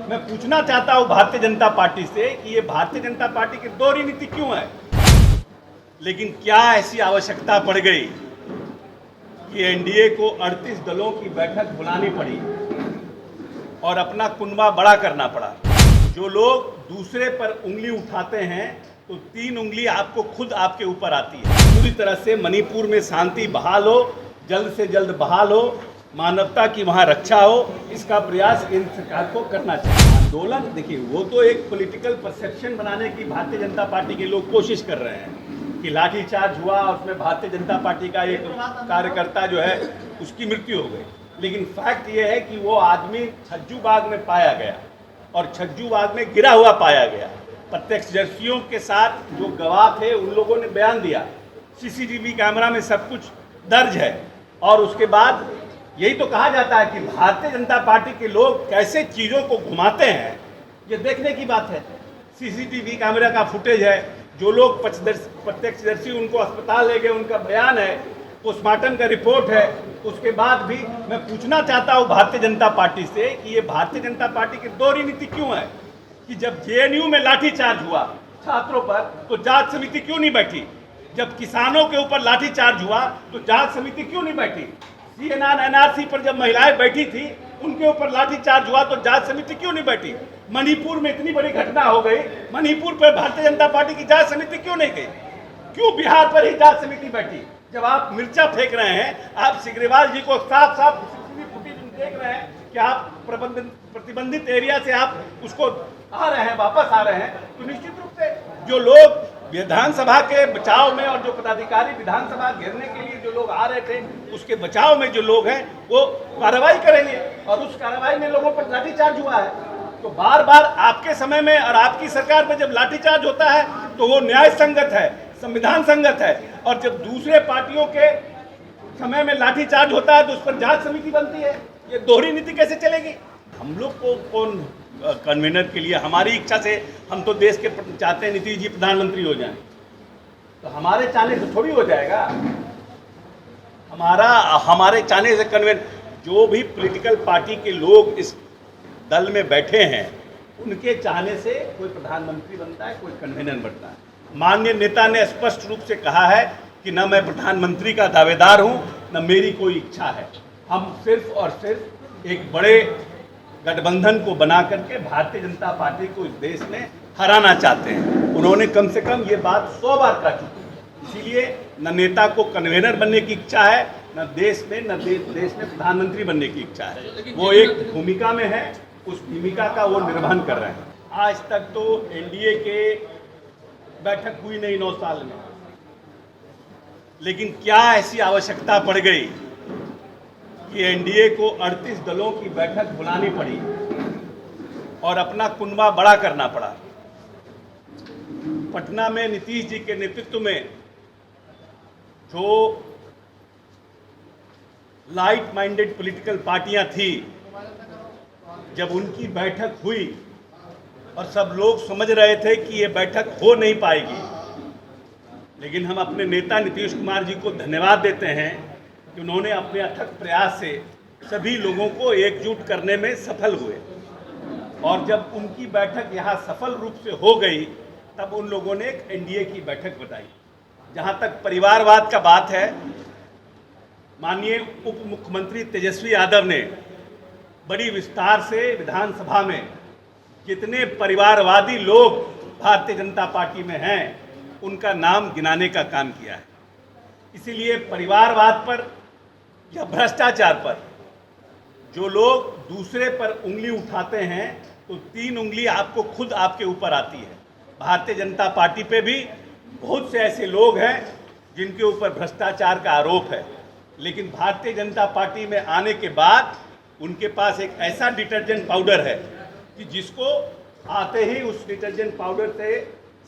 मैं पूछना चाहता हूं भारतीय जनता पार्टी से कि ये भारतीय जनता पार्टी की दोहरी नीति क्यों है। लेकिन क्या ऐसी आवश्यकता पड़ गई कि एनडीए को 38 दलों की बैठक बुलानी पड़ी और अपना कुनबा बड़ा करना पड़ा। जो लोग दूसरे पर उंगली उठाते हैं तो 3 उंगली आपको खुद आपके ऊपर आती है। पूरी तरह से मणिपुर में शांति बहाल हो, जल्द से जल्द बहाल हो, मानवता की वहाँ रक्षा हो, इसका प्रयास इन सरकार को करना चाहिए। आंदोलन देखिए, वो तो एक पॉलिटिकल परसेप्शन बनाने की भारतीय जनता पार्टी के लोग कोशिश कर रहे हैं कि लाठीचार्ज हुआ और उसमें भारतीय जनता पार्टी का एक कार्यकर्ता जो है उसकी मृत्यु हो गई। लेकिन फैक्ट ये है कि वो आदमी छज्जूबाग में पाया गया और छज्जूबाग में गिरा हुआ पाया गया। प्रत्यक्षदर्शियों के साथ जो गवाह थे उन लोगों ने बयान दिया, सीसीटीवी कैमरा में सब कुछ दर्ज है। और उसके बाद यही तो कहा जाता है कि भारतीय जनता पार्टी के लोग कैसे चीज़ों को घुमाते हैं, ये देखने की बात है। सीसीटीवी कैमरा का फुटेज है, जो लोग प्रत्यक्षदर्शी उनको अस्पताल ले गए उनका बयान है, पोस्टमार्टम का रिपोर्ट है। उसके बाद भी मैं पूछना चाहता हूँ भारतीय जनता पार्टी से कि ये भारतीय जनता पार्टी की दोहरी नीति क्यों है कि जब जेएनयू में लाठीचार्ज हुआ छात्रों पर तो जांच समिति क्यों नहीं बैठी, जब किसानों के ऊपर लाठीचार्ज हुआ तो जांच समिति क्यों नहीं बैठी, सीएनआर एनआरसी पर जब महिलाएं बैठी थी उनके ऊपर लाठीचार्ज हुआ तो जांच समिति क्यों नहीं बैठी। मणिपुर में इतनी बड़ी घटना हो गई, मणिपुर पर भारतीय जनता पार्टी की जांच समिति क्यों नहीं गई, क्यों बिहार पर ही जांच समिति बैठी। जब आप मिर्चा फेंक रहे हैं, आप सिग्रीवाल जी को साफ साफ फुटेज देख रहे हैं कि आप प्रतिबंधित एरिया से आप उसको आ रहे हैं, वापस आ रहे हैं, तो निश्चित रूप से जो लोग विधानसभा के बचाव में और जो पदाधिकारी विधानसभा घेरने के लिए जो लोग आ रहे थे उसके बचाव में जो लोग हैं वो कार्रवाई करेंगे। और उस कार्रवाई में लोगों पर लाठीचार्ज हुआ है। तो बार बार आपके समय में और आपकी सरकार में जब लाठीचार्ज होता है तो वो न्याय संगत है, संविधान संगत है। और जब दूसरे पार्टियों के समय में लाठीचार्ज होता है तो उस पर जांच समिति बनती है। ये दोहरी नीति कैसे चलेगी। हम लोग को कौन कन्वीनर के लिए, हमारी इच्छा से हम तो देश के चाहते हैं नीतीश जी प्रधानमंत्री हो जाएं, तो हमारे चाहने से थोड़ी हो जाएगा। हमारे चाहने से कन्वीनर, जो भी पॉलिटिकल पार्टी के लोग इस दल में बैठे हैं उनके चाहने से कोई प्रधानमंत्री बनता है, कोई कन्वीनर बनता है। माननीय नेता ने स्पष्ट रूप से कहा है कि न मैं प्रधानमंत्री का दावेदार हूं, न मेरी कोई इच्छा है। हम सिर्फ और सिर्फ एक बड़े गठबंधन को बना करके भारतीय जनता पार्टी को इस देश में हराना चाहते हैं। उन्होंने कम से कम ये बात 100 बार कह चुके हैं। इसीलिए न नेता को कन्वीनर बनने की इच्छा है, न देश में प्रधानमंत्री बनने की इच्छा है। वो एक भूमिका में है, उस भूमिका का वो निर्वहन कर रहे हैं। आज तक तो एनडीए के बैठक हुई नहीं 9 साल में, लेकिन क्या ऐसी आवश्यकता पड़ गई कि एनडीए को 38 दलों की बैठक बुलानी पड़ी और अपना कुनबा बड़ा करना पड़ा। पटना में नीतीश जी के नेतृत्व में जो लाइट माइंडेड पॉलिटिकल पार्टियां थी, जब उनकी बैठक हुई और सब लोग समझ रहे थे कि ये बैठक हो नहीं पाएगी, लेकिन हम अपने नेता नीतीश कुमार जी को धन्यवाद देते हैं कि उन्होंने अपने अथक प्रयास से सभी लोगों को एकजुट करने में सफल हुए। और जब उनकी बैठक यहाँ सफल रूप से हो गई तब उन लोगों ने एक एनडीए की बैठक बताई। जहाँ तक परिवारवाद का बात है, माननीय उप मुख्यमंत्री तेजस्वी यादव ने बड़ी विस्तार से विधानसभा में जितने परिवारवादी लोग भारतीय जनता पार्टी में हैं उनका नाम गिनाने का काम किया है। इसीलिए परिवारवाद पर या भ्रष्टाचार पर जो लोग दूसरे पर उंगली उठाते हैं तो 3 उंगली आपको खुद आपके ऊपर आती है। भारतीय जनता पार्टी पे भी बहुत से ऐसे लोग हैं जिनके ऊपर भ्रष्टाचार का आरोप है, लेकिन भारतीय जनता पार्टी में आने के बाद उनके पास एक ऐसा डिटर्जेंट पाउडर है कि जिसको आते ही उस डिटर्जेंट पाउडर से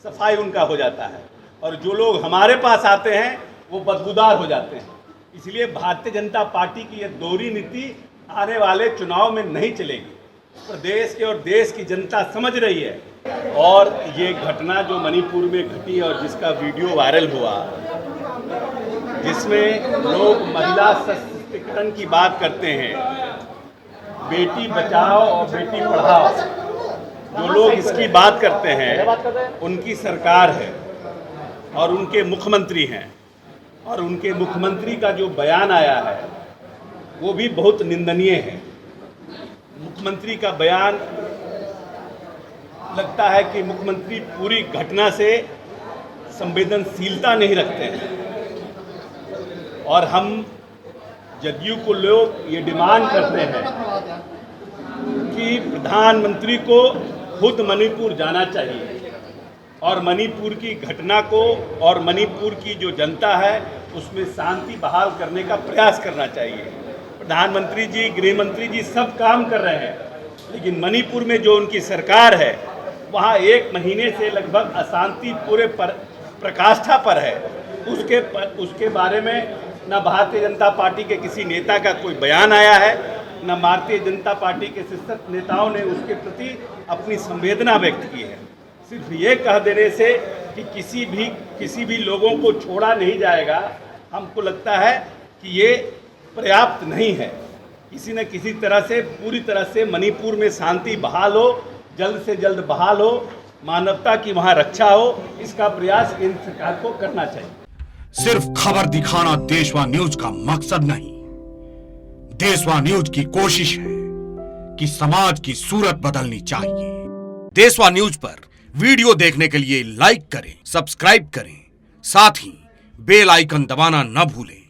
सफाई उनका हो जाता है। और जो लोग हमारे पास आते हैं वो बदबूदार हो जाते हैं। इसलिए भारतीय जनता पार्टी की यह दोहरी नीति आने वाले चुनाव में नहीं चलेगी। प्रदेश के और देश की जनता समझ रही है। और ये घटना जो मणिपुर में घटी और जिसका वीडियो वायरल हुआ, जिसमें लोग महिला सशक्तिकरण की बात करते हैं, बेटी बचाओ और बेटी पढ़ाओ, जो लोग इसकी बात करते हैं उनकी सरकार है और उनके मुख्यमंत्री हैं, और उनके मुख्यमंत्री का जो बयान आया है वो भी बहुत निंदनीय है। मुख्यमंत्री का बयान लगता है कि मुख्यमंत्री पूरी घटना से संवेदनशीलता नहीं रखते हैं, और हम जदयू को लोग ये डिमांड करते हैं कि प्रधानमंत्री को खुद मणिपुर जाना चाहिए और मणिपुर की घटना को और मणिपुर की जो जनता है उसमें शांति बहाल करने का प्रयास करना चाहिए। प्रधानमंत्री जी, गृह मंत्री जी सब काम कर रहे हैं, लेकिन मणिपुर में जो उनकी सरकार है वहाँ 1 महीने से लगभग अशांति पूरे प्रकाष्ठा पर है। उसके बारे में न भारतीय जनता पार्टी के किसी नेता का कोई बयान आया है, न भारतीय जनता पार्टी के शीर्ष नेताओं ने उसके प्रति अपनी संवेदना व्यक्त की है। सिर्फ ये कह देने से कि किसी भी लोगों को छोड़ा नहीं जाएगा, हमको लगता है कि ये पर्याप्त नहीं है। किसी न किसी तरह से पूरी तरह से मणिपुर में शांति बहाल हो, जल्द से जल्द बहाल हो, मानवता की वहाँ रक्षा हो, इसका प्रयास केंद्र सरकार को करना चाहिए। सिर्फ खबर दिखाना देशवा न्यूज का मकसद नहीं। देशवा न्यूज की कोशिश है कि समाज की सूरत बदलनी चाहिए। देशवा न्यूज पर वीडियो देखने के लिए लाइक करें, सब्सक्राइब करें, साथ ही बेल आइकन दबाना न भूलें।